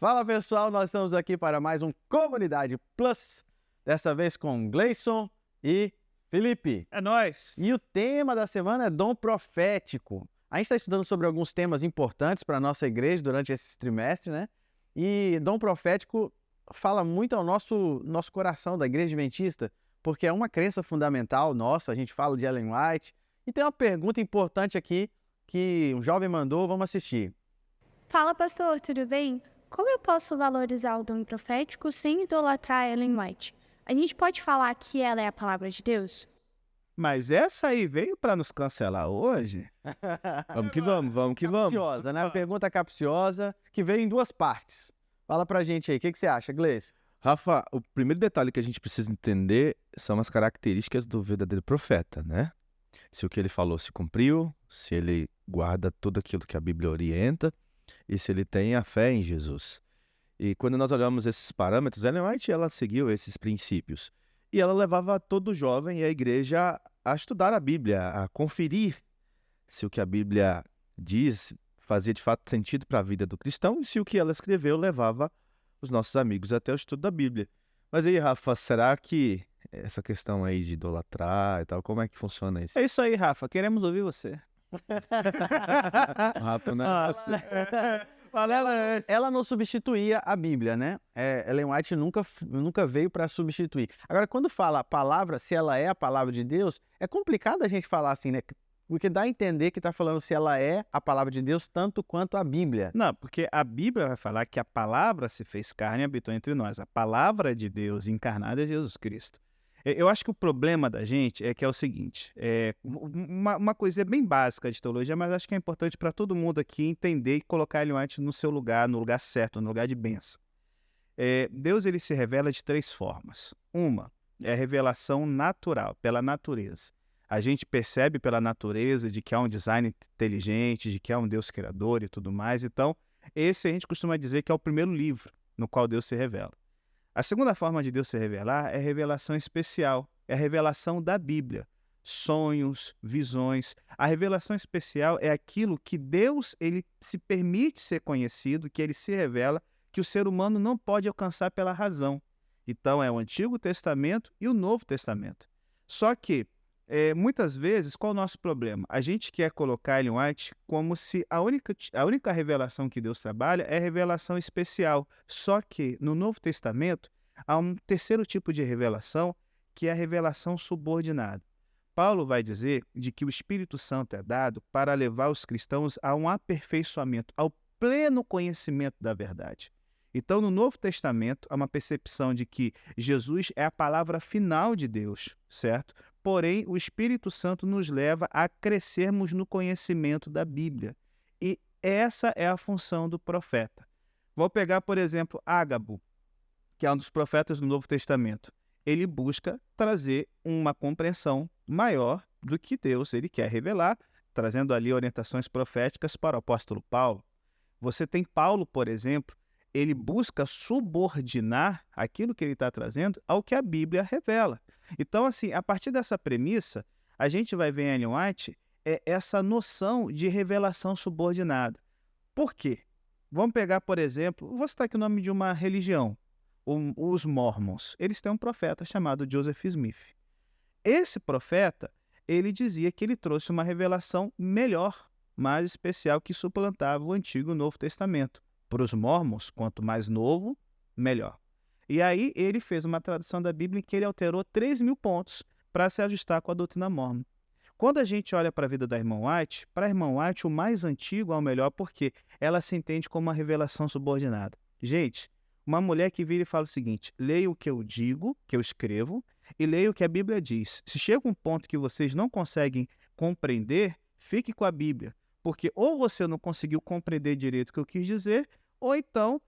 Fala pessoal, nós estamos aqui para mais um Comunidade Plus, dessa vez com Gleison e Felipe. É nóis! E o tema da semana é dom profético. A gente está estudando sobre alguns temas importantes para a nossa igreja durante esse trimestre, né? E dom profético fala muito ao nosso coração da igreja adventista, porque é uma crença fundamental nossa, a gente fala de Ellen White. E tem uma pergunta importante aqui que um jovem mandou, vamos assistir. Fala, pastor, tudo bem? Como eu posso valorizar o dom profético sem idolatrar Ellen White? A gente pode falar que ela é a palavra de Deus? Mas essa aí veio para nos cancelar hoje? Vamos que vamos. Capciosa, né? Uma pergunta capciosa que veio em duas partes. Fala pra gente aí, o que você acha, Gleice? Rafa, o primeiro detalhe que a gente precisa entender são as características do verdadeiro profeta, né? Se o que ele falou se cumpriu, se ele guarda tudo aquilo que a Bíblia orienta e se ele tem a fé em Jesus. E quando nós olhamos esses parâmetros, Ellen White, ela seguiu esses princípios. E ela levava todo jovem e a igreja a estudar a Bíblia, a conferir se o que a Bíblia diz fazia de fato sentido para a vida do cristão e se o que ela escreveu levava os nossos amigos até o estudo da Bíblia. Mas aí, Rafa, será que essa questão aí de idolatrar e tal, como é que funciona isso? É isso aí, Rafa. Queremos ouvir você. Rápido, né? Ela não substituía a Bíblia, né? Ellen White nunca veio para substituir. Agora, quando fala a palavra, se ela é a palavra de Deus, é complicado a gente falar assim, né? Porque dá a entender que está falando se ela é a palavra de Deus tanto quanto a Bíblia. Não, porque a Bíblia vai falar que a palavra se fez carne e habitou entre nós. A palavra de Deus encarnada é Jesus Cristo. Eu acho que o problema da gente é que é o seguinte, uma coisa bem básica de teologia, mas acho que é importante para todo mundo aqui entender e colocar Ellen White no seu lugar, no lugar certo, no lugar de bênção. Deus ele se revela de três formas. Uma é a revelação natural, pela natureza. A gente percebe pela natureza de que há um design inteligente, de que há um Deus criador e tudo mais. Então, esse a gente costuma dizer que é o primeiro livro no qual Deus se revela. A segunda forma de Deus se revelar é revelação especial, é a revelação da Bíblia. Sonhos, visões. A revelação especial é aquilo que Deus ele se permite ser conhecido, que ele se revela, que o ser humano não pode alcançar pela razão. Então, é o Antigo Testamento e o Novo Testamento. Só que, muitas vezes, qual é o nosso problema? A gente quer colocar Ellen White como se a única revelação que Deus trabalha é a revelação especial. Só que no Novo Testamento há um terceiro tipo de revelação, que é a revelação subordinada. Paulo vai dizer de que o Espírito Santo é dado para levar os cristãos a um aperfeiçoamento, ao pleno conhecimento da verdade. Então, no Novo Testamento, há uma percepção de que Jesus é a palavra final de Deus, certo? Porém, o Espírito Santo nos leva a crescermos no conhecimento da Bíblia. E essa é a função do profeta. Vou pegar, por exemplo, Ágabo, que é um dos profetas do Novo Testamento. Ele busca trazer uma compreensão maior do que Deus ele quer revelar, trazendo ali orientações proféticas para o apóstolo Paulo. Você tem Paulo, por exemplo, ele busca subordinar aquilo que ele está trazendo ao que a Bíblia revela. Então, assim, a partir dessa premissa, a gente vai ver em Ellen White essa noção de revelação subordinada. Por quê? Vamos pegar, por exemplo, vou citar aqui o nome de uma religião, os Mormons. Eles têm um profeta chamado Joseph Smith. Esse profeta, ele dizia que ele trouxe uma revelação melhor, mais especial, que suplantava o Antigo e o Novo Testamento. Para os Mormons, quanto mais novo, melhor. E aí ele fez uma tradução da Bíblia em que ele alterou 3.000 pontos para se ajustar com a doutrina mormon. Quando a gente olha para a vida da irmã White, para a irmã White o mais antigo é o melhor porque ela se entende como uma revelação subordinada. Gente, uma mulher que vira e fala o seguinte, leia o que eu digo, que eu escrevo, e leia o que a Bíblia diz. Se chega um ponto que vocês não conseguem compreender, fique com a Bíblia. Porque ou você não conseguiu compreender direito o que eu quis dizer, ou então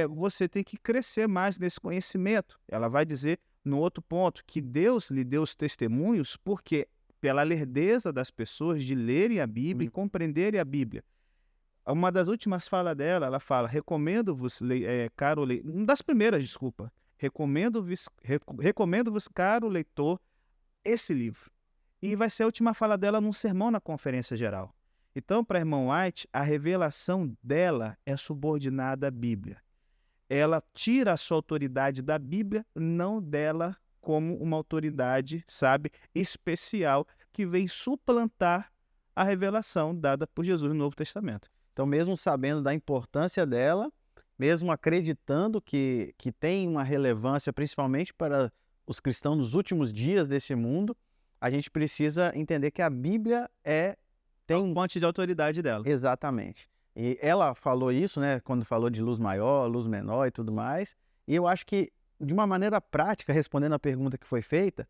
você tem que crescer mais nesse conhecimento. Ela vai dizer, no outro ponto, que Deus lhe deu os testemunhos porque pela lerdeza das pessoas de lerem a Bíblia e compreenderem a Bíblia. Uma das últimas falas dela, ela fala, recomendo-vos, caro leitor, uma das primeiras, desculpa, recomendo-vos, caro leitor, esse livro. E vai ser a última fala dela num sermão na Conferência Geral. Então, para a irmã White, a revelação dela é subordinada à Bíblia. ela tira a sua autoridade da Bíblia, não dela como uma autoridade, sabe, especial, que vem suplantar a revelação dada por Jesus no Novo Testamento. Então, mesmo sabendo da importância dela, mesmo acreditando que tem uma relevância, principalmente para os cristãos nos últimos dias desse mundo, a gente precisa entender que a Bíblia tem Fonte de autoridade dela. Exatamente. E ela falou isso, né, quando falou de luz maior, luz menor e tudo mais. E eu acho que, de uma maneira prática, respondendo a pergunta que foi feita,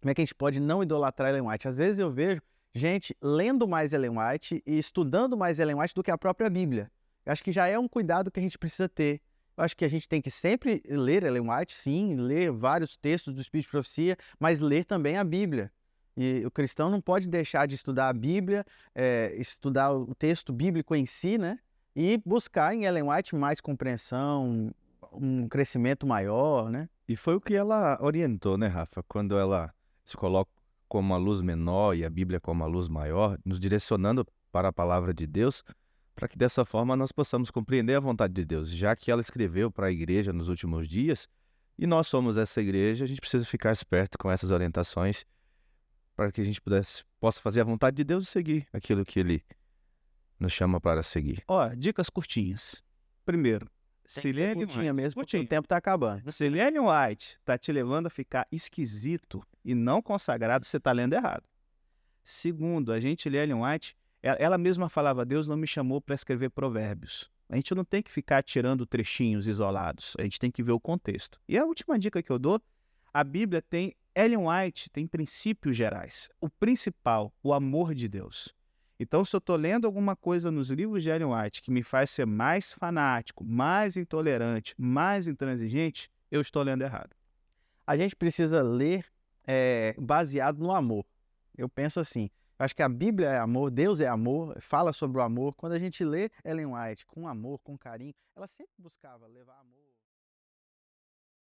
como é que a gente pode não idolatrar Ellen White? Às vezes eu vejo gente lendo mais Ellen White e estudando mais Ellen White do que a própria Bíblia. Eu acho que já é um cuidado que a gente precisa ter. Eu acho que a gente tem que sempre ler Ellen White, sim, ler vários textos do Espírito de Profecia, mas ler também a Bíblia. E o cristão não pode deixar de estudar a Bíblia, estudar o texto bíblico em si, né? E buscar em Ellen White mais compreensão, um crescimento maior, né? E foi o que ela orientou, né, Rafa? Quando ela se coloca como uma luz menor e a Bíblia como uma luz maior, nos direcionando para a palavra de Deus, para que dessa forma nós possamos compreender a vontade de Deus. Já que ela escreveu para a igreja nos últimos dias, e nós somos essa igreja, a gente precisa ficar esperto com essas orientações para que a gente possa fazer a vontade de Deus e seguir aquilo que Ele nos chama para seguir. Ó, dicas curtinhas. Primeiro, se ler Ellen Curtinha White, mesmo, porque curtinha. o tempo está acabando. Se ler Ellen White está te levando a ficar esquisito e não consagrado, você está lendo errado. Segundo, a gente lê Ellen White, ela mesma falava, Deus não me chamou para escrever provérbios. A gente não tem que ficar tirando trechinhos isolados, a gente tem que ver o contexto. E a última dica que eu dou, a Bíblia tem, Ellen White tem princípios gerais. O principal, o amor de Deus. Então, se eu estou lendo alguma coisa nos livros de Ellen White que me faz ser mais fanático, mais intolerante, mais intransigente, eu estou lendo errado. A gente precisa ler baseado no amor. Eu penso assim, eu acho que a Bíblia é amor, Deus é amor, fala sobre o amor. Quando a gente lê Ellen White com amor, com carinho, ela sempre buscava levar amor.